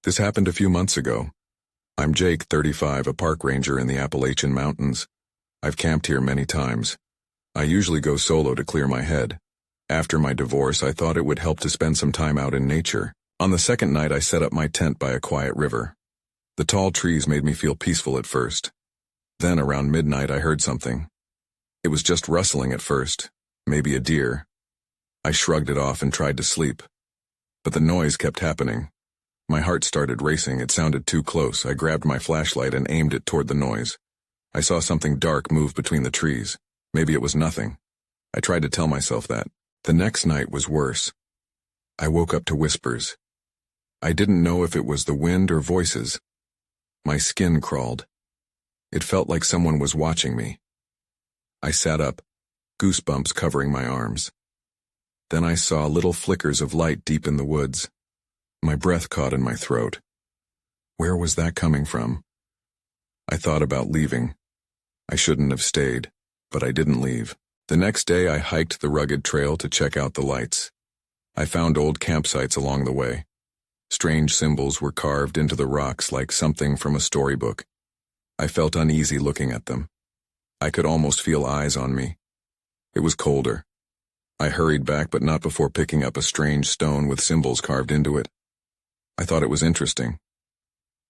This happened a few months ago. I'm Jake, 35, a park ranger in the Appalachian Mountains. I've camped here many times. I usually go solo to clear my head. After my divorce, I thought it would help to spend some time out in nature. On the second night, I set up my tent by a quiet river. The tall trees made me feel peaceful at first. Then, around midnight, I heard something. It was just rustling at first, maybe a deer. I shrugged it off and tried to sleep. But the noise kept happening. My heart started racing. It sounded too close. I grabbed my flashlight and aimed it toward the noise. I saw something dark move between the trees. Maybe it was nothing. I tried to tell myself that. The next night was worse. I woke up to whispers. I didn't know if it was the wind or voices. My skin crawled. It felt like someone was watching me. I sat up, goosebumps covering my arms. Then I saw little flickers of light deep in the woods. My breath caught in my throat. Where was that coming from? I thought about leaving. I shouldn't have stayed, but I didn't leave. The next day I hiked the rugged trail to check out the lights. I found old campsites along the way. Strange symbols were carved into the rocks like something from a storybook. I felt uneasy looking at them. I could almost feel eyes on me. It was colder. I hurried back, but not before picking up a strange stone with symbols carved into it. I thought it was interesting.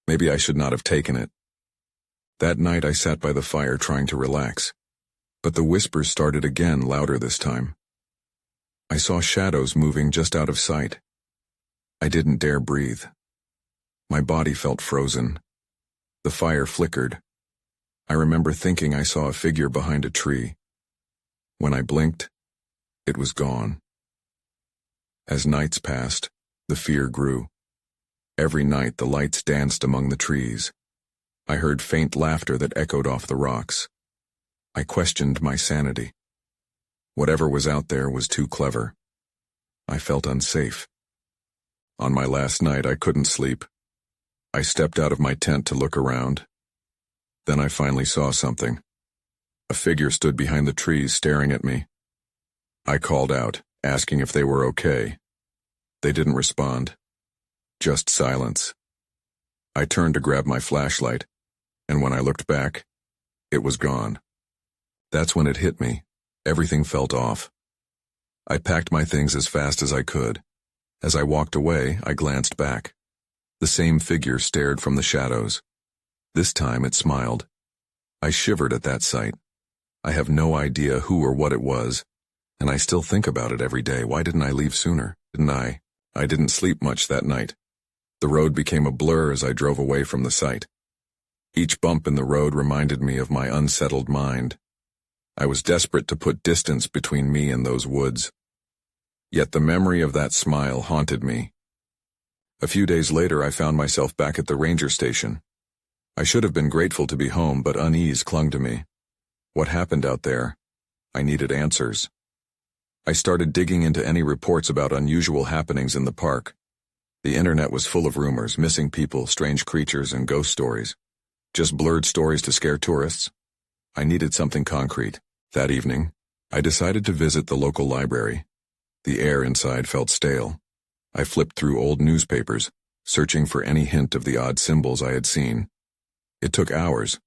Maybe I should not have taken it. That night I sat by the fire trying to relax. But the whispers started again, louder this time. I saw shadows moving just out of sight. I didn't dare breathe. My body felt frozen. The fire flickered. I remember thinking I saw a figure behind a tree. When I blinked, it was gone. As nights passed, the fear grew. Every night the lights danced among the trees. I heard faint laughter that echoed off the rocks. I questioned my sanity. Whatever was out there was too clever. I felt unsafe. On my last night, I couldn't sleep. I stepped out of my tent to look around. Then I finally saw something. A figure stood behind the trees staring at me. I called out, asking if they were okay. They didn't respond. Just silence. I turned to grab my flashlight, and when I looked back, it was gone. That's when it hit me. Everything felt off. I packed my things as fast as I could. As I walked away, I glanced back. The same figure stared from the shadows. This time it smiled. I shivered at that sight. I have no idea who or what it was, and I still think about it every day. Why didn't I leave sooner? Didn't I? I didn't sleep much that night. The road became a blur as I drove away from the site. Each bump in the road reminded me of my unsettled mind. I was desperate to put distance between me and those woods. Yet the memory of that smile haunted me. A few days later, I found myself back at the ranger station. I should have been grateful to be home, but unease clung to me. What happened out there? I needed answers. I started digging into any reports about unusual happenings in the park. The internet was full of rumors, missing people, strange creatures, and ghost stories. Just blurred stories to scare tourists. I needed something concrete. That evening, I decided to visit the local library. The air inside felt stale. I flipped through old newspapers, searching for any hint of the odd symbols I had seen. It took hours,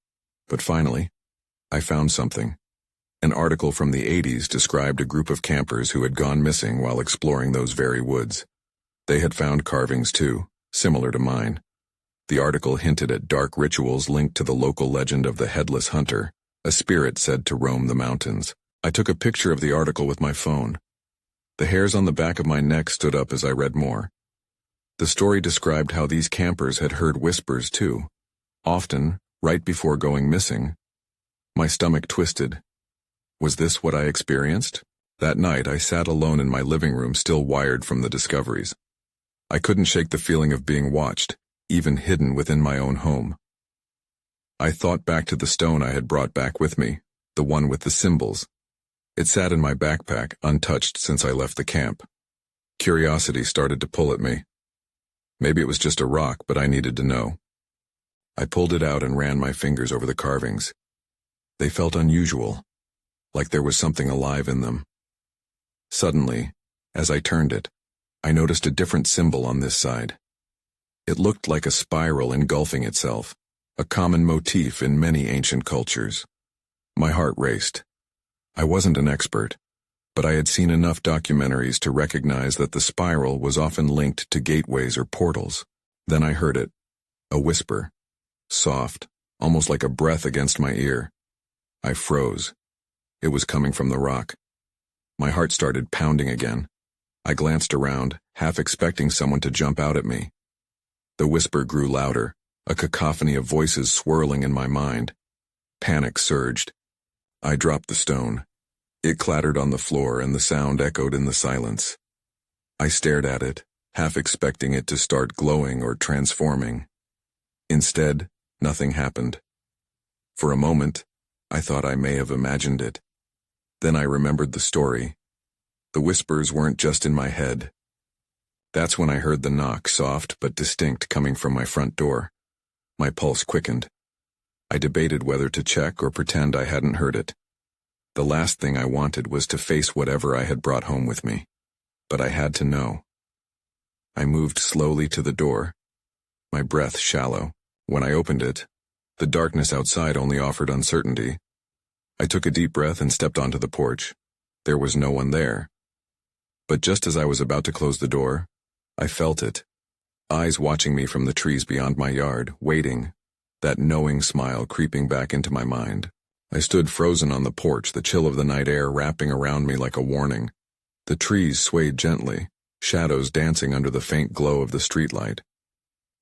but finally, I found something. An article from the 80s described a group of campers who had gone missing while exploring those very woods. They had found carvings too, similar to mine. The article hinted at dark rituals linked to the local legend of the Headless Hunter, a spirit said to roam the mountains. I took a picture of the article with my phone. The hairs on the back of my neck stood up as I read more. The story described how these campers had heard whispers too, often right before going missing. My stomach twisted. Was this what I experienced? That night I sat alone in my living room, still wired from the discoveries. I couldn't shake the feeling of being watched, even hidden within my own home. I thought back to the stone I had brought back with me, the one with the symbols. It sat in my backpack, untouched since I left the camp. Curiosity started to pull at me. Maybe it was just a rock, but I needed to know. I pulled it out and ran my fingers over the carvings. They felt unusual, like there was something alive in them. Suddenly, as I turned it, I noticed a different symbol on this side. It looked like a spiral engulfing itself, a common motif in many ancient cultures. My heart raced. I wasn't an expert, but I had seen enough documentaries to recognize that the spiral was often linked to gateways or portals. Then I heard it, a whisper, soft, almost like a breath against my ear. I froze. It was coming from the rock. My heart started pounding again. I glanced around, half expecting someone to jump out at me. The whisper grew louder, a cacophony of voices swirling in my mind. Panic surged. I dropped the stone. It clattered on the floor and the sound echoed in the silence. I stared at it, half expecting it to start glowing or transforming. Instead, nothing happened. For a moment, I thought I may have imagined it. Then I remembered the story. The whispers weren't just in my head. That's when I heard the knock, soft but distinct, coming from my front door. My pulse quickened. I debated whether to check or pretend I hadn't heard it. The last thing I wanted was to face whatever I had brought home with me. But I had to know. I moved slowly to the door, my breath shallow. When I opened it, the darkness outside only offered uncertainty. I took a deep breath and stepped onto the porch. There was no one there. But just as I was about to close the door, I felt it. Eyes watching me from the trees beyond my yard, waiting, that knowing smile creeping back into my mind. I stood frozen on the porch, the chill of the night air wrapping around me like a warning. The trees swayed gently, shadows dancing under the faint glow of the streetlight.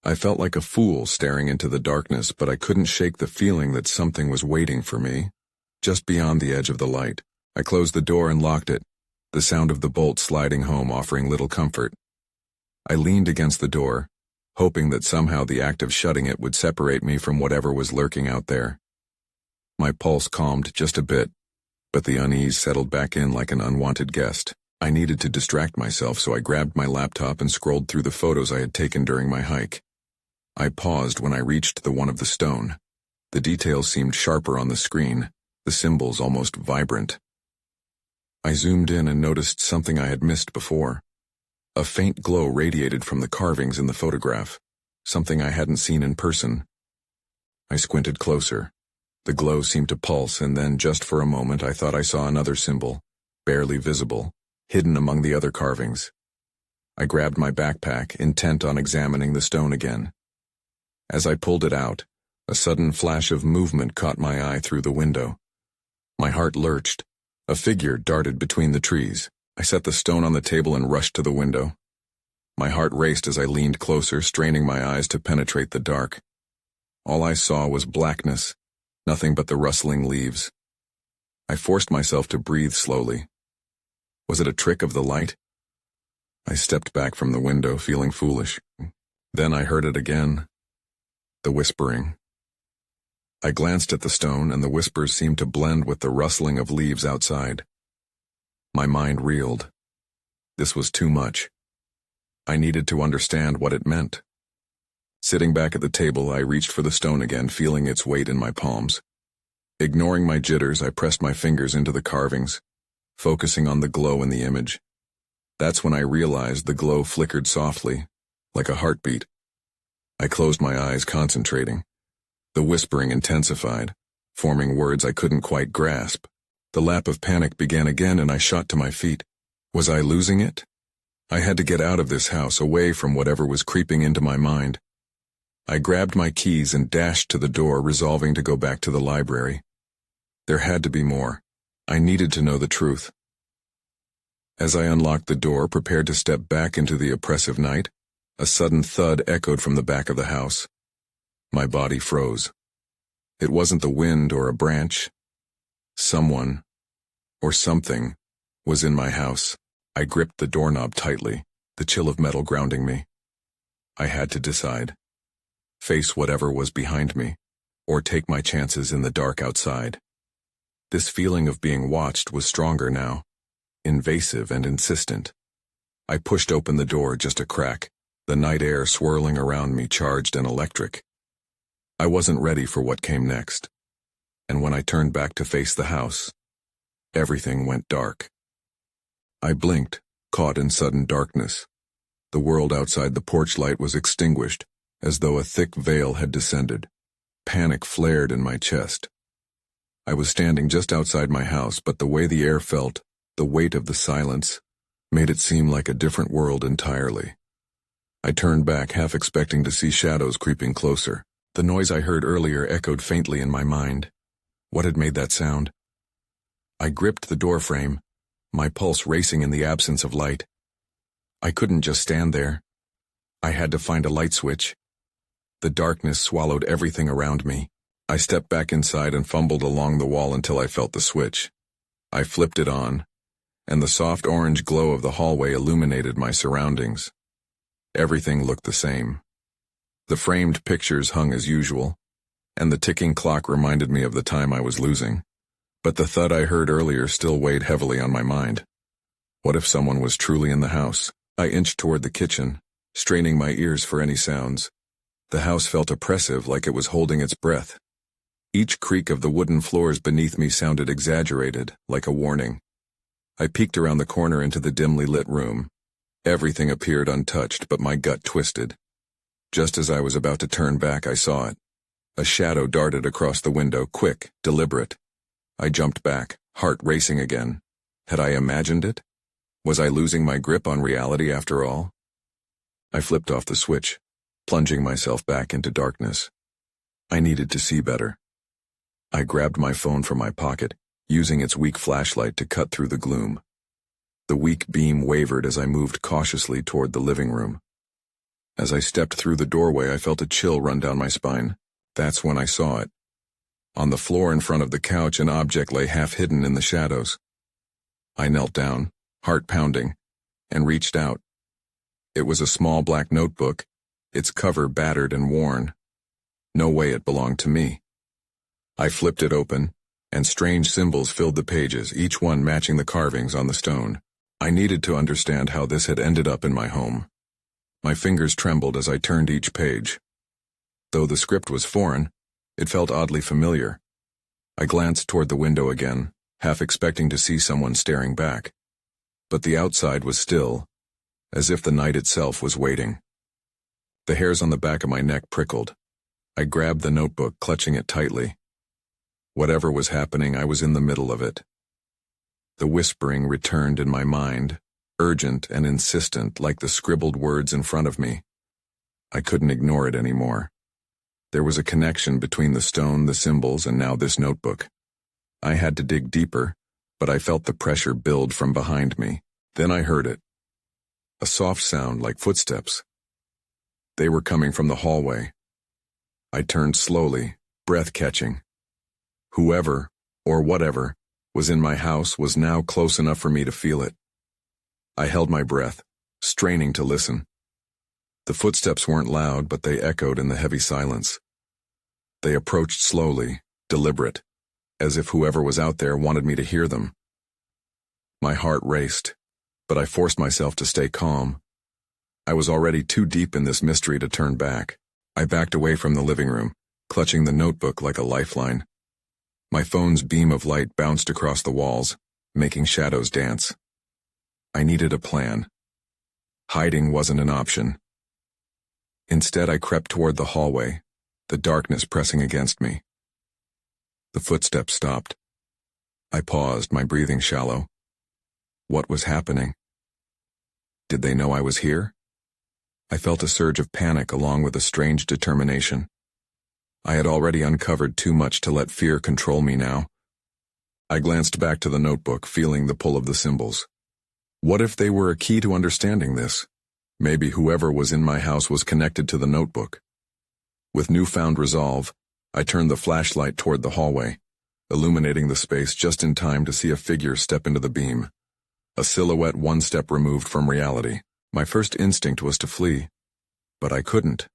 I felt like a fool staring into the darkness, but I couldn't shake the feeling that something was waiting for me, just beyond the edge of the light. I closed the door and locked it, the sound of the bolt sliding home offering little comfort. I leaned against the door, hoping that somehow the act of shutting it would separate me from whatever was lurking out there. My pulse calmed just a bit, but the unease settled back in like an unwanted guest. I needed to distract myself, so I grabbed my laptop and scrolled through the photos I had taken during my hike. I paused when I reached the one of the stone. The details seemed sharper on the screen, the symbols almost vibrant. I zoomed in and noticed something I had missed before. A faint glow radiated from the carvings in the photograph, something I hadn't seen in person. I squinted closer. The glow seemed to pulse, and then, just for a moment, I thought I saw another symbol, barely visible, hidden among the other carvings. I grabbed my backpack, intent on examining the stone again. As I pulled it out, a sudden flash of movement caught my eye through the window. My heart lurched. A figure darted between the trees. I set the stone on the table and rushed to the window. My heart raced as I leaned closer, straining my eyes to penetrate the dark. All I saw was blackness, nothing but the rustling leaves. I forced myself to breathe slowly. Was it a trick of the light? I stepped back from the window, feeling foolish. Then I heard it again. The whispering. I glanced at the stone, and the whispers seemed to blend with the rustling of leaves outside. My mind reeled. This was too much. I needed to understand what it meant. Sitting back at the table, I reached for the stone again, feeling its weight in my palms. Ignoring my jitters, I pressed my fingers into the carvings, focusing on the glow in the image. That's when I realized the glow flickered softly, like a heartbeat. I closed my eyes, concentrating. The whispering intensified, forming words I couldn't quite grasp. The lap of panic began again, and I shot to my feet. Was I losing it? I had to get out of this house, away from whatever was creeping into my mind. I grabbed my keys and dashed to the door, resolving to go back to the library. There had to be more. I needed to know the truth. As I unlocked the door, prepared to step back into the oppressive night, a sudden thud echoed from the back of the house. My body froze. It wasn't the wind or a branch. Someone, or something, was in my house. I gripped the doorknob tightly, the chill of metal grounding me. I had to decide. Face whatever was behind me, or take my chances in the dark outside. This feeling of being watched was stronger now, invasive and insistent. I pushed open the door just a crack, the night air swirling around me, charged and electric. I wasn't ready for what came next. And when I turned back to face the house, everything went dark. I blinked, caught in sudden darkness. The world outside the porch light was extinguished, as though a thick veil had descended. Panic flared in my chest. I was standing just outside my house, but the way the air felt, the weight of the silence, made it seem like a different world entirely. I turned back, half expecting to see shadows creeping closer. The noise I heard earlier echoed faintly in my mind. What had made that sound? I gripped the doorframe, my pulse racing in the absence of light. I couldn't just stand there. I had to find a light switch. The darkness swallowed everything around me. I stepped back inside and fumbled along the wall until I felt the switch. I flipped it on, and the soft orange glow of the hallway illuminated my surroundings. Everything looked the same. The framed pictures hung as usual, and the ticking clock reminded me of the time I was losing. But the thud I heard earlier still weighed heavily on my mind. What if someone was truly in the house? I inched toward the kitchen, straining my ears for any sounds. The house felt oppressive, like it was holding its breath. Each creak of the wooden floors beneath me sounded exaggerated, like a warning. I peeked around the corner into the dimly lit room. Everything appeared untouched, but my gut twisted. Just as I was about to turn back, I saw it. A shadow darted across the window, quick, deliberate. I jumped back, heart racing again. Had I imagined it? Was I losing my grip on reality after all? I flipped off the switch, plunging myself back into darkness. I needed to see better. I grabbed my phone from my pocket, using its weak flashlight to cut through the gloom. The weak beam wavered as I moved cautiously toward the living room. As I stepped through the doorway, I felt a chill run down my spine. That's when I saw it. On the floor in front of the couch, an object lay half hidden in the shadows. I knelt down, heart pounding, and reached out. It was a small black notebook, its cover battered and worn. No way it belonged to me. I flipped it open, and strange symbols filled the pages, each one matching the carvings on the stone. I needed to understand how this had ended up in my home. My fingers trembled as I turned each page. Though the script was foreign, it felt oddly familiar. I glanced toward the window again, half expecting to see someone staring back. But the outside was still, as if the night itself was waiting. The hairs on the back of my neck prickled. I grabbed the notebook, clutching it tightly. Whatever was happening, I was in the middle of it. The whispering returned in my mind, urgent and insistent, like the scribbled words in front of me. I couldn't ignore it anymore. There was a connection between the stone, the symbols, and now this notebook. I had to dig deeper, but I felt the pressure build from behind me. Then I heard it. A soft sound like footsteps. They were coming from the hallway. I turned slowly, breath catching. Whoever, or whatever, was in my house was now close enough for me to feel it. I held my breath, straining to listen. The footsteps weren't loud, but they echoed in the heavy silence. They approached slowly, deliberate, as if whoever was out there wanted me to hear them. My heart raced, but I forced myself to stay calm. I was already too deep in this mystery to turn back. I backed away from the living room, clutching the notebook like a lifeline. My phone's beam of light bounced across the walls, making shadows dance. I needed a plan. Hiding wasn't an option. Instead, I crept toward the hallway, the darkness pressing against me. The footsteps stopped. I paused, my breathing shallow. What was happening? Did they know I was here? I felt a surge of panic along with a strange determination. I had already uncovered too much to let fear control me now. I glanced back to the notebook, feeling the pull of the symbols. What if they were a key to understanding this? Maybe whoever was in my house was connected to the notebook. With newfound resolve, I turned the flashlight toward the hallway, illuminating the space just in time to see a figure step into the beam. A silhouette one step removed from reality. My first instinct was to flee, but I couldn't.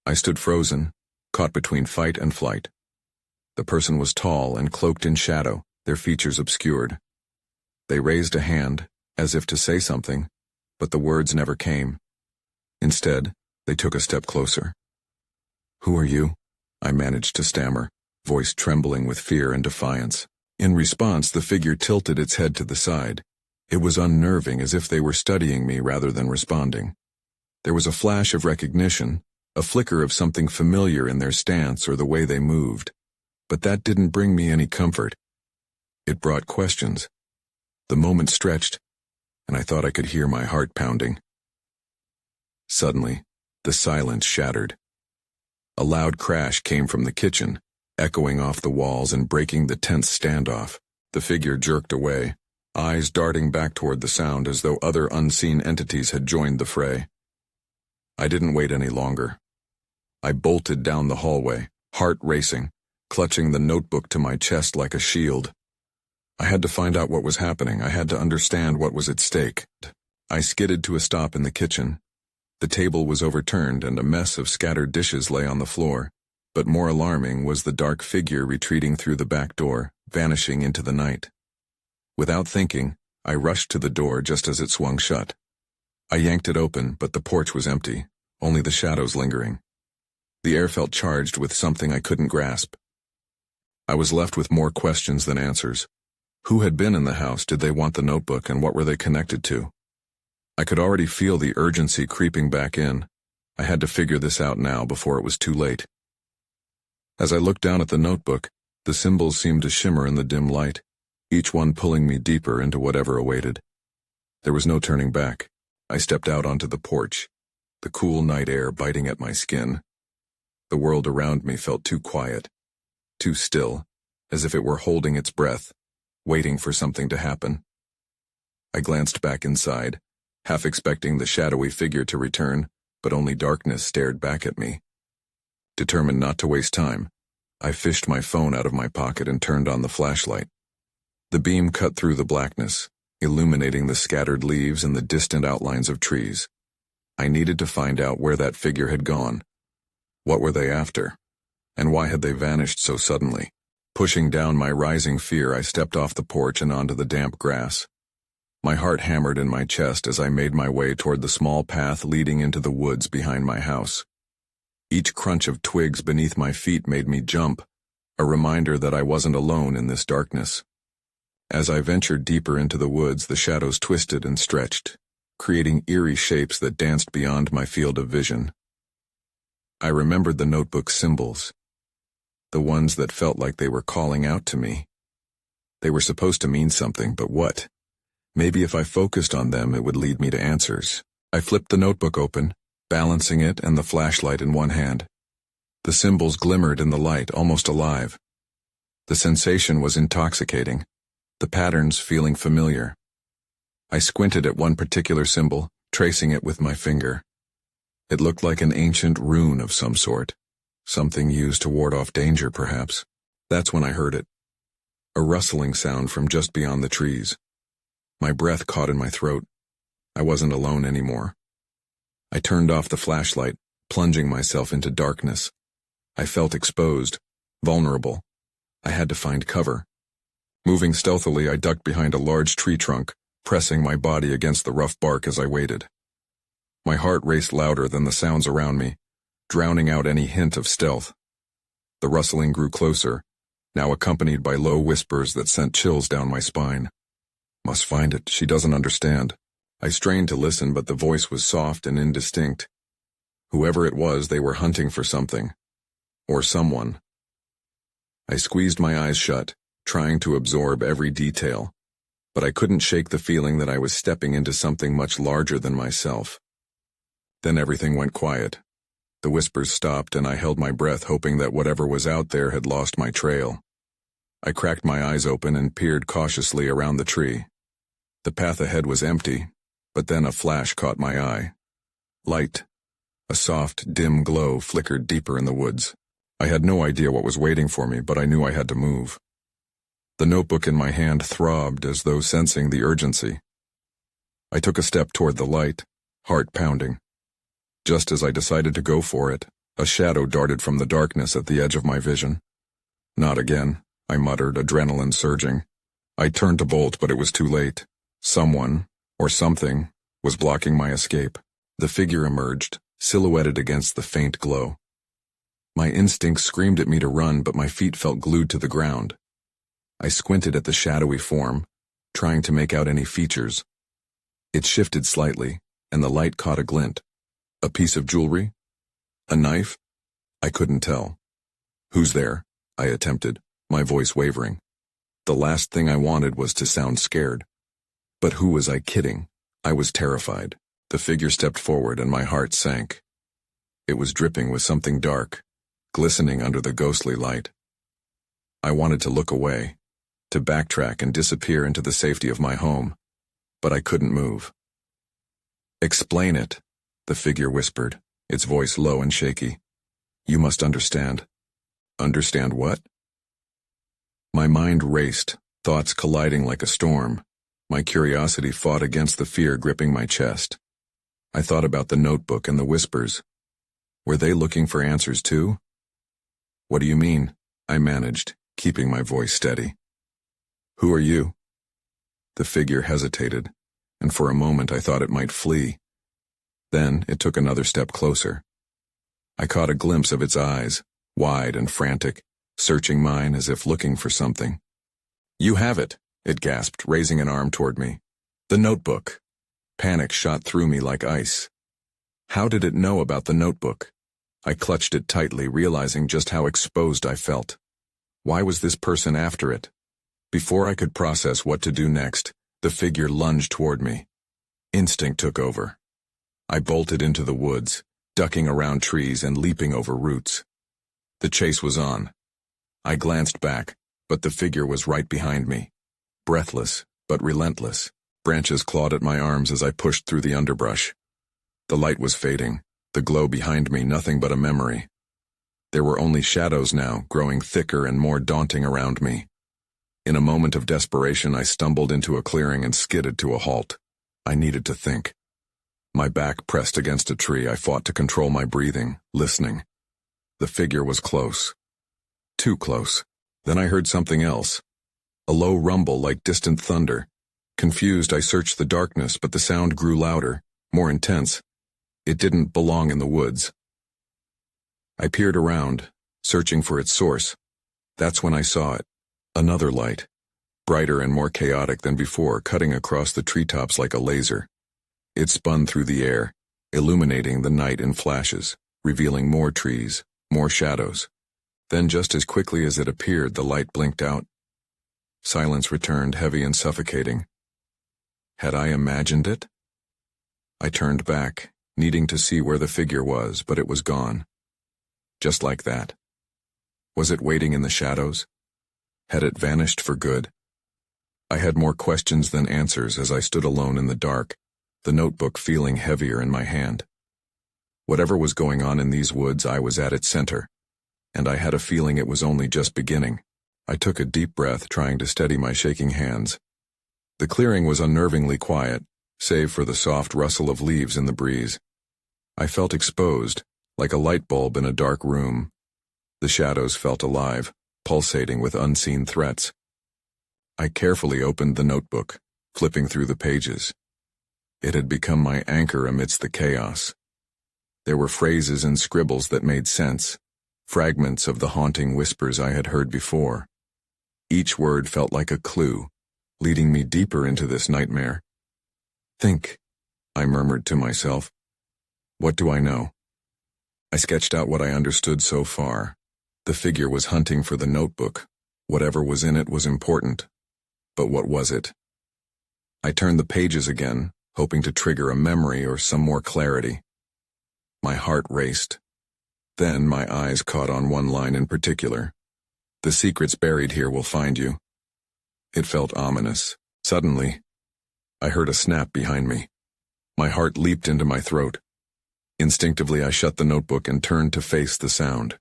I stood frozen, caught between fight and flight. The person was tall and cloaked in shadow, their features obscured. They raised a hand, as if to say something, but the words never came. Instead, they took a step closer. "Who are you?" I managed to stammer, voice trembling with fear and defiance. In response, the figure tilted its head to the side. It was unnerving, as if they were studying me rather than responding. There was a flash of recognition, a flicker of something familiar in their stance or the way they moved. But that didn't bring me any comfort. It brought questions. The moment stretched, and I thought I could hear my heart pounding. Suddenly, the silence shattered. A loud crash came from the kitchen, echoing off the walls and breaking the tense standoff. The figure jerked away, eyes darting back toward the sound as though other unseen entities had joined the fray. I didn't wait any longer. I bolted down the hallway, heart racing, clutching the notebook to my chest like a shield. I had to find out what was happening. I had to understand what was at stake. I skidded to a stop in the kitchen. The table was overturned and a mess of scattered dishes lay on the floor, but more alarming was the dark figure retreating through the back door, vanishing into the night. Without thinking, I rushed to the door just as it swung shut. I yanked it open, but the porch was empty, only the shadows lingering. The air felt charged with something I couldn't grasp. I was left with more questions than answers. Who had been in the house? Did they want the notebook, and what were they connected to? I could already feel the urgency creeping back in. I had to figure this out now before it was too late. As I looked down at the notebook, the symbols seemed to shimmer in the dim light, each one pulling me deeper into whatever awaited. There was no turning back. I stepped out onto the porch, the cool night air biting at my skin. The world around me felt too quiet, too still, as if it were holding its breath, waiting for something to happen. I glanced back inside, half expecting the shadowy figure to return, but only darkness stared back at me. Determined not to waste time, I fished my phone out of my pocket and turned on the flashlight. The beam cut through the blackness, illuminating the scattered leaves and the distant outlines of trees. I needed to find out where that figure had gone. What were they after? And why had they vanished so suddenly? Pushing down my rising fear, I stepped off the porch and onto the damp grass. My heart hammered in my chest as I made my way toward the small path leading into the woods behind my house. Each crunch of twigs beneath my feet made me jump, a reminder that I wasn't alone in this darkness. As I ventured deeper into the woods, the shadows twisted and stretched, creating eerie shapes that danced beyond my field of vision. I remembered the notebook's symbols, the ones that felt like they were calling out to me. They were supposed to mean something, but what? Maybe if I focused on them, it would lead me to answers. I flipped the notebook open, balancing it and the flashlight in one hand. The symbols glimmered in the light, almost alive. The sensation was intoxicating, the patterns feeling familiar. I squinted at one particular symbol, tracing it with my finger. It looked like an ancient rune of some sort, something used to ward off danger, perhaps. That's when I heard it. A rustling sound from just beyond the trees. My breath caught in my throat. I wasn't alone anymore. I turned off the flashlight, plunging myself into darkness. I felt exposed, vulnerable. I had to find cover. Moving stealthily, I ducked behind a large tree trunk, pressing my body against the rough bark as I waited. My heart raced louder than the sounds around me, drowning out any hint of stealth. The rustling grew closer, now accompanied by low whispers that sent chills down my spine. Must find it, she doesn't understand. I strained to listen, but the voice was soft and indistinct. Whoever it was, they were hunting for something. Or someone. I squeezed my eyes shut, trying to absorb every detail, but I couldn't shake the feeling that I was stepping into something much larger than myself. Then everything went quiet. The whispers stopped, and I held my breath, hoping that whatever was out there had lost my trail. I cracked my eyes open and peered cautiously around the tree. The path ahead was empty, but then a flash caught my eye. Light. A soft, dim glow flickered deeper in the woods. I had no idea what was waiting for me, but I knew I had to move. The notebook in my hand throbbed as though sensing the urgency. I took a step toward the light, heart pounding. Just as I decided to go for it, a shadow darted from the darkness at the edge of my vision. Not again, I muttered, adrenaline surging. I turned to bolt, but it was too late. Someone, or something, was blocking my escape. The figure emerged, silhouetted against the faint glow. My instincts screamed at me to run, but my feet felt glued to the ground. I squinted at the shadowy form, trying to make out any features. It shifted slightly, and the light caught a glint. A piece of jewelry? A knife? I couldn't tell. Who's there? I attempted, my voice wavering. The last thing I wanted was to sound scared. But who was I kidding? I was terrified. The figure stepped forward and my heart sank. It was dripping with something dark, glistening under the ghostly light. I wanted to look away, to backtrack and disappear into the safety of my home, but I couldn't move. Explain it, the figure whispered, its voice low and shaky. You must understand. Understand what? My mind raced, thoughts colliding like a storm. My curiosity fought against the fear gripping my chest. I thought about the notebook and the whispers. Were they looking for answers too? What do you mean? I managed, keeping my voice steady. Who are you? The figure hesitated, and for a moment I thought it might flee. Then it took another step closer. I caught a glimpse of its eyes, wide and frantic, searching mine as if looking for something. You have it, it gasped, raising an arm toward me. The notebook. Panic shot through me like ice. How did it know about the notebook? I clutched it tightly, realizing just how exposed I felt. Why was this person after it? Before I could process what to do next, the figure lunged toward me. Instinct took over. I bolted into the woods, ducking around trees and leaping over roots. The chase was on. I glanced back, but the figure was right behind me. Breathless, but relentless, branches clawed at my arms as I pushed through the underbrush. The light was fading, the glow behind me nothing but a memory. There were only shadows now, growing thicker and more daunting around me. In a moment of desperation, I stumbled into a clearing and skidded to a halt. I needed to think. My back pressed against a tree, I fought to control my breathing, listening. The figure was close. Too close. Then I heard something else. A low rumble like distant thunder. Confused, I searched the darkness, but the sound grew louder, more intense. It didn't belong in the woods. I peered around, searching for its source. That's when I saw it. Another light, brighter and more chaotic than before, cutting across the treetops like a laser. It spun through the air, illuminating the night in flashes, revealing more trees, more shadows. Then just as quickly as it appeared, the light blinked out. Silence returned, heavy and suffocating. Had I imagined it? I turned back, needing to see where the figure was, but it was gone. Just like that. Was it waiting in the shadows? Had it vanished for good? I had more questions than answers as I stood alone in the dark, the notebook feeling heavier in my hand. Whatever was going on in these woods, I was at its center, and I had a feeling it was only just beginning. I took a deep breath, trying to steady my shaking hands. The clearing was unnervingly quiet, save for the soft rustle of leaves in the breeze. I felt exposed, like a light bulb in a dark room. The shadows felt alive, pulsating with unseen threats. I carefully opened the notebook, flipping through the pages. It had become my anchor amidst the chaos. There were phrases and scribbles that made sense, fragments of the haunting whispers I had heard before. Each word felt like a clue, leading me deeper into this nightmare. Think, I murmured to myself. What do I know? I sketched out what I understood so far. The figure was hunting for the notebook. Whatever was in it was important. But what was it? I turned the pages again, hoping to trigger a memory or some more clarity. My heart raced. Then my eyes caught on one line in particular. The secrets buried here will find you. It felt ominous. Suddenly, I heard a snap behind me. My heart leaped into my throat. Instinctively, I shut the notebook and turned to face the sound.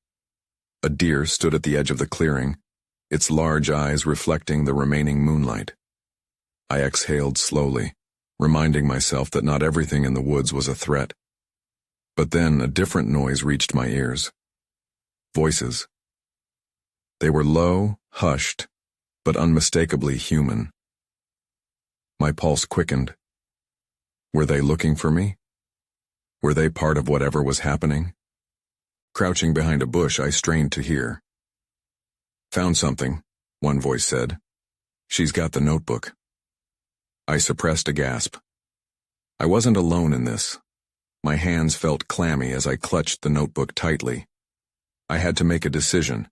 A deer stood at the edge of the clearing, its large eyes reflecting the remaining moonlight. I exhaled slowly, reminding myself that not everything in the woods was a threat. But then a different noise reached my ears. Voices. They were low, hushed, but unmistakably human. My pulse quickened. Were they looking for me? Were they part of whatever was happening? Crouching behind a bush, I strained to hear. Found something, one voice said. She's got the notebook. I suppressed a gasp. I wasn't alone in this. My hands felt clammy as I clutched the notebook tightly. I had to make a decision.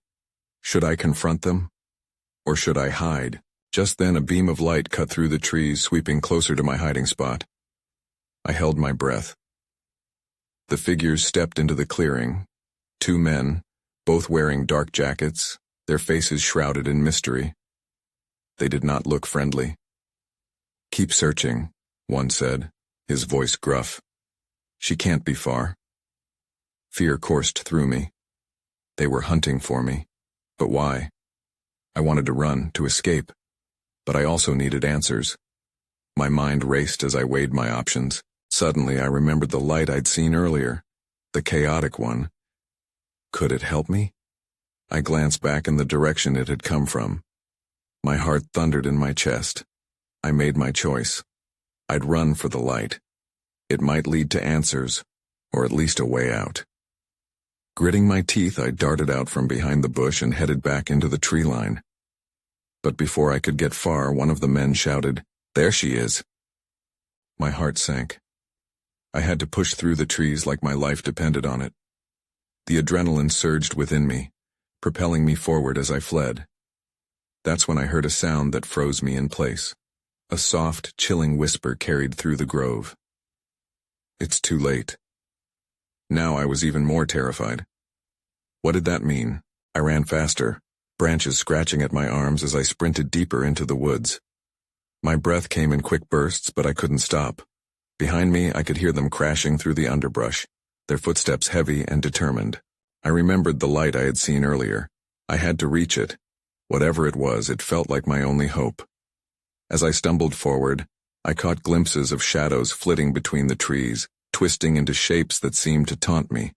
Should I confront them? Or should I hide? Just then a beam of light cut through the trees, sweeping closer to my hiding spot. I held my breath. The figures stepped into the clearing. 2 men, both wearing dark jackets, their faces shrouded in mystery. They did not look friendly. "Keep searching," one said, his voice gruff. "She can't be far." Fear coursed through me. They were hunting for me. But why? I wanted to run, to escape. But I also needed answers. My mind raced as I weighed my options. Suddenly I remembered the light I'd seen earlier, the chaotic one. Could it help me? I glanced back in the direction it had come from. My heart thundered in my chest. I made my choice. I'd run for the light. It might lead to answers, or at least a way out. Gritting my teeth, I darted out from behind the bush and headed back into the tree line. But before I could get far, one of the men shouted, "There she is!" My heart sank. I had to push through the trees like my life depended on it. The adrenaline surged within me, propelling me forward as I fled. That's when I heard a sound that froze me in place. A soft, chilling whisper carried through the grove. "It's too late." Now I was even more terrified. What did that mean? I ran faster, branches scratching at my arms as I sprinted deeper into the woods. My breath came in quick bursts, but I couldn't stop. Behind me, I could hear them crashing through the underbrush, their footsteps heavy and determined. I remembered the light I had seen earlier. I had to reach it. Whatever it was, it felt like my only hope. As I stumbled forward, I caught glimpses of shadows flitting between the trees, twisting into shapes that seemed to taunt me.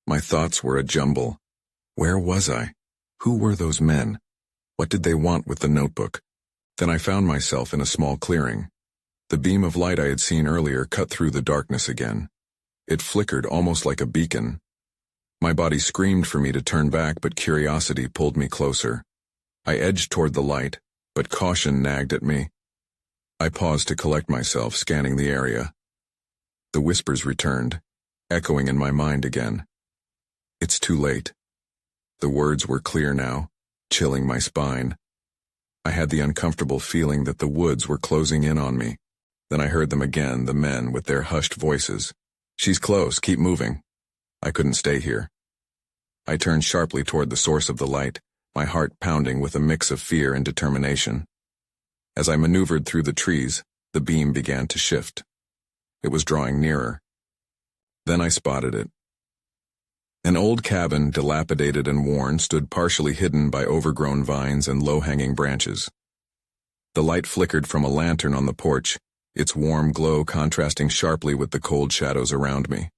My thoughts were a jumble. Where was I? Who were those men? What did they want with the notebook? Then I found myself in a small clearing. The beam of light I had seen earlier cut through the darkness again. It flickered almost like a beacon. My body screamed for me to turn back, but curiosity pulled me closer. I edged toward the light, but caution nagged at me. I paused to collect myself, scanning the area. The whispers returned, echoing in my mind again. "It's too late." The words were clear now, chilling my spine. I had the uncomfortable feeling that the woods were closing in on me. Then I heard them again, the men with their hushed voices. "She's close, keep moving." I couldn't stay here. I turned sharply toward the source of the light, my heart pounding with a mix of fear and determination. As I maneuvered through the trees, the beam began to shift. It was drawing nearer. Then I spotted it. An old cabin, dilapidated and worn, stood partially hidden by overgrown vines and low-hanging branches. The light flickered from a lantern on the porch, its warm glow contrasting sharply with the cold shadows around me.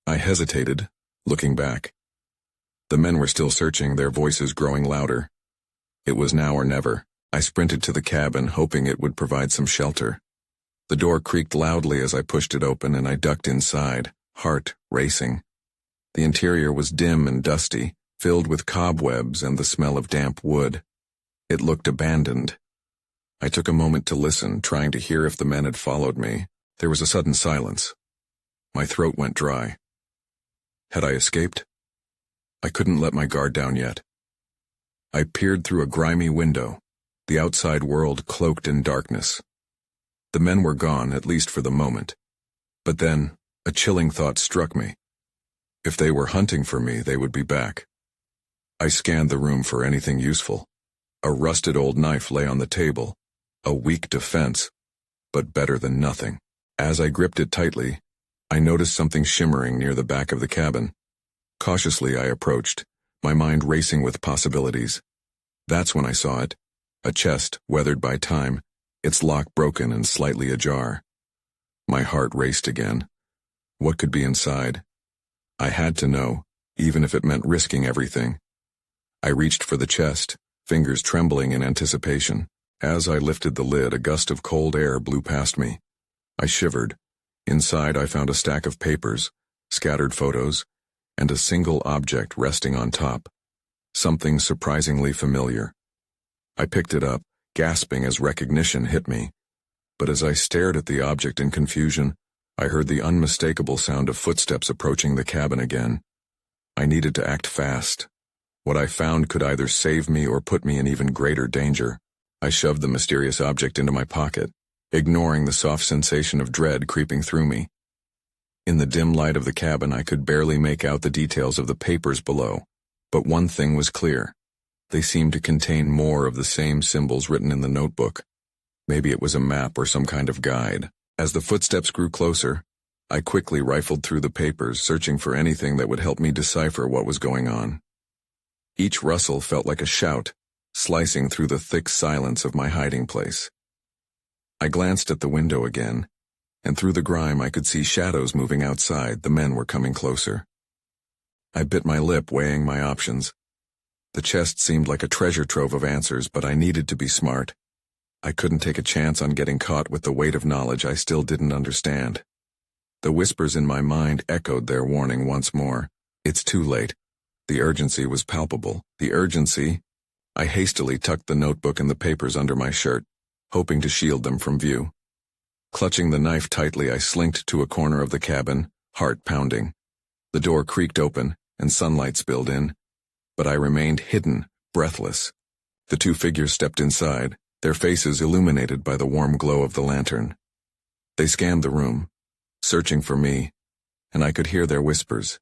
I hesitated, looking back. The men were still searching, their voices growing louder. It was now or never. I sprinted to the cabin, hoping it would provide some shelter. The door creaked loudly as I pushed it open, and I ducked inside, heart racing. The interior was dim and dusty, filled with cobwebs and the smell of damp wood. It looked abandoned. I took a moment to listen, trying to hear if the men had followed me. There was a sudden silence. My throat went dry. Had I escaped? I couldn't let my guard down yet. I peered through a grimy window, the outside world cloaked in darkness. The men were gone, at least for the moment. But then, a chilling thought struck me. If they were hunting for me, they would be back. I scanned the room for anything useful. A rusted old knife lay on the table, a weak defense, but better than nothing. As I gripped it tightly, I noticed something shimmering near the back of the cabin. Cautiously I approached, my mind racing with possibilities. That's when I saw it, a chest weathered by time, its lock broken and slightly ajar. My heart raced again. What could be inside? I had to know, even if it meant risking everything. I reached for the chest, fingers trembling in anticipation. As I lifted the lid, a gust of cold air blew past me. I shivered. Inside I found a stack of papers, scattered photos, and a single object resting on top. Something surprisingly familiar. I picked it up, gasping as recognition hit me. But as I stared at the object in confusion, I heard the unmistakable sound of footsteps approaching the cabin again. I needed to act fast. What I found could either save me or put me in even greater danger. I shoved the mysterious object into my pocket, ignoring the soft sensation of dread creeping through me. In the dim light of the cabin, I could barely make out the details of the papers below, but one thing was clear. They seemed to contain more of the same symbols written in the notebook. Maybe it was a map or some kind of guide. As the footsteps grew closer, I quickly rifled through the papers, searching for anything that would help me decipher what was going on. Each rustle felt like a shout, slicing through the thick silence of my hiding place. I glanced at the window again, and through the grime I could see shadows moving outside. The men were coming closer. I bit my lip, weighing my options. The chest seemed like a treasure trove of answers, but I needed to be smart. I couldn't take a chance on getting caught with the weight of knowledge I still didn't understand. The whispers in my mind echoed their warning once more. It's too late. The urgency was palpable. The urgency. I hastily tucked the notebook and the papers under my shirt, hoping to shield them from view. Clutching the knife tightly, I slinked to a corner of the cabin, heart pounding. The door creaked open, and sunlight spilled in, but I remained hidden, breathless. The two figures stepped inside, their faces illuminated by the warm glow of the lantern. They scanned the room, searching for me, and I could hear their whispers,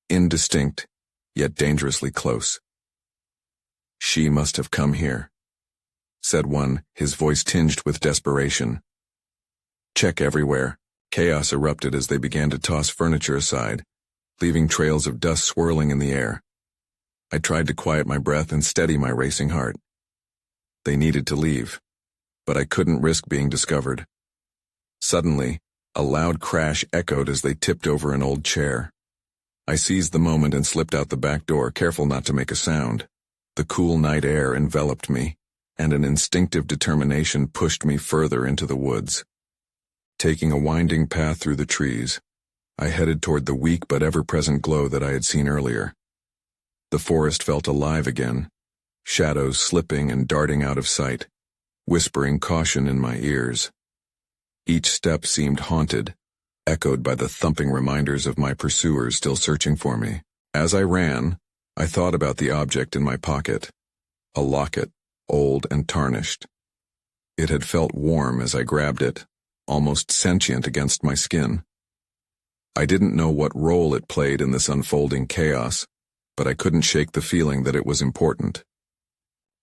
indistinct, yet dangerously close. "She must have come here," said one, his voice tinged with desperation. "Check everywhere." Chaos erupted as they began to toss furniture aside, leaving trails of dust swirling in the air. I tried to quiet my breath and steady my racing heart. They needed to leave, but I couldn't risk being discovered. Suddenly, a loud crash echoed as they tipped over an old chair. I seized the moment and slipped out the back door, careful not to make a sound. The cool night air enveloped me, and an instinctive determination pushed me further into the woods. Taking a winding path through the trees, I headed toward the weak but ever-present glow that I had seen earlier. The forest felt alive again, shadows slipping and darting out of sight, whispering caution in my ears. Each step seemed haunted, echoed by the thumping reminders of my pursuers still searching for me. As I ran, I thought about the object in my pocket, a locket, old and tarnished. It had felt warm as I grabbed it, almost sentient against my skin. I didn't know what role it played in this unfolding chaos, but I couldn't shake the feeling that it was important.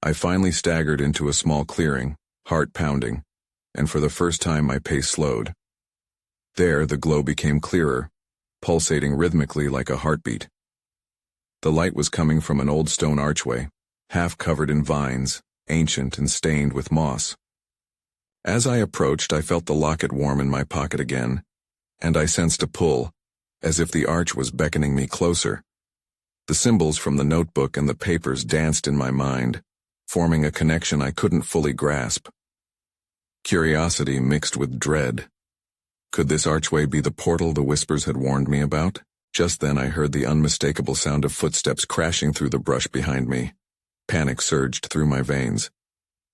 I finally staggered into a small clearing, heart pounding, and for the first time my pace slowed. There, the glow became clearer, pulsating rhythmically like a heartbeat. The light was coming from an old stone archway, half covered in vines, ancient and stained with moss. As I approached, I felt the locket warm in my pocket again, and I sensed a pull, as if the arch was beckoning me closer. The symbols from the notebook and the papers danced in my mind, forming a connection I couldn't fully grasp. Curiosity mixed with dread. Could this archway be the portal the whispers had warned me about? Just then I heard the unmistakable sound of footsteps crashing through the brush behind me. Panic surged through my veins.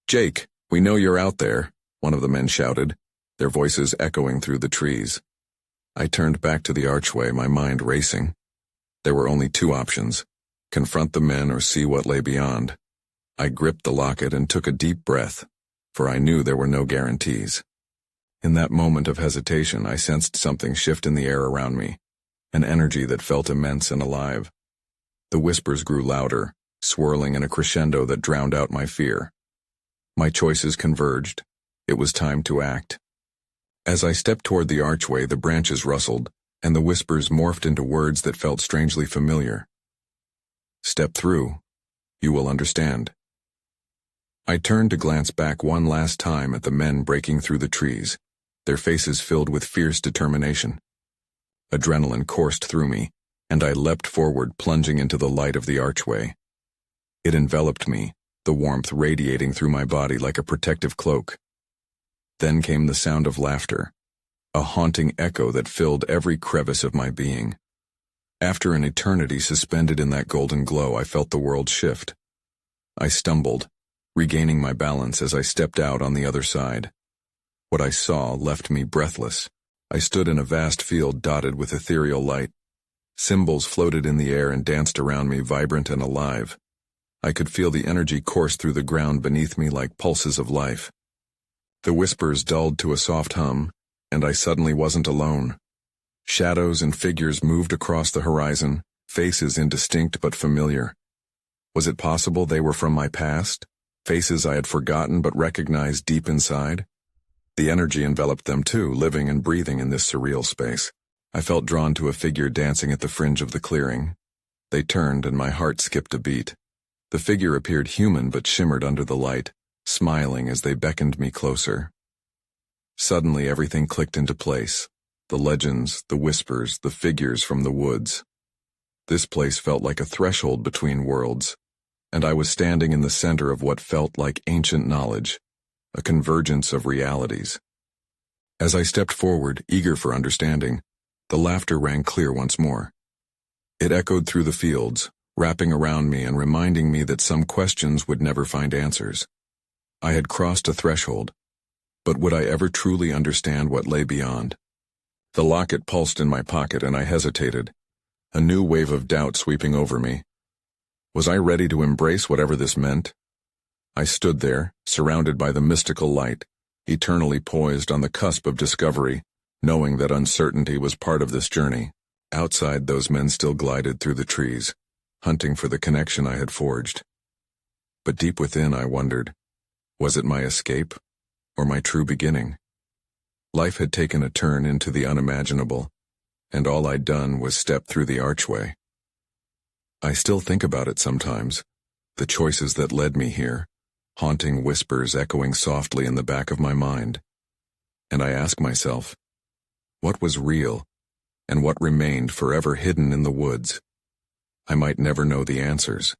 "Jake, we know you're out there," one of the men shouted, their voices echoing through the trees. I turned back to the archway, my mind racing. There were only two options: confront the men or see what lay beyond. I gripped the locket and took a deep breath, for I knew there were no guarantees. In that moment of hesitation, I sensed something shift in the air around me, an energy that felt immense and alive. The whispers grew louder, swirling in a crescendo that drowned out my fear. My choices converged. It was time to act. As I stepped toward the archway, the branches rustled, and the whispers morphed into words that felt strangely familiar. "Step through. You will understand." I turned to glance back one last time at the men breaking through the trees, their faces filled with fierce determination. Adrenaline coursed through me, and I leapt forward, plunging into the light of the archway. It enveloped me, the warmth radiating through my body like a protective cloak. Then came the sound of laughter, a haunting echo that filled every crevice of my being. After an eternity suspended in that golden glow, I felt the world shift. I stumbled, regaining my balance as I stepped out on the other side. What I saw left me breathless. I stood in a vast field dotted with ethereal light. Symbols floated in the air and danced around me, vibrant and alive. I could feel the energy course through the ground beneath me like pulses of life. The whispers dulled to a soft hum, and I suddenly wasn't alone. Shadows and figures moved across the horizon, faces indistinct but familiar. Was it possible they were from my past? Faces I had forgotten but recognized deep inside? The energy enveloped them too, living and breathing in this surreal space. I felt drawn to a figure dancing at the fringe of the clearing. They turned and my heart skipped a beat. The figure appeared human but shimmered under the light, smiling as they beckoned me closer. Suddenly everything clicked into place. The legends, the whispers, the figures from the woods. This place felt like a threshold between worlds, and I was standing in the center of what felt like ancient knowledge, a convergence of realities. As I stepped forward, eager for understanding, the laughter rang clear once more. It echoed through the fields, wrapping around me and reminding me that some questions would never find answers. I had crossed a threshold, but would I ever truly understand what lay beyond? The locket pulsed in my pocket and I hesitated, a new wave of doubt sweeping over me. Was I ready to embrace whatever this meant? I stood there, surrounded by the mystical light, eternally poised on the cusp of discovery, knowing that uncertainty was part of this journey. Outside, those men still glided through the trees, hunting for the connection I had forged. But deep within, I wondered, was it my escape, or my true beginning? Life had taken a turn into the unimaginable, and all I'd done was step through the archway. I still think about it sometimes, the choices that led me here, haunting whispers echoing softly in the back of my mind. And I ask myself, what was real, and what remained forever hidden in the woods? I might never know the answers,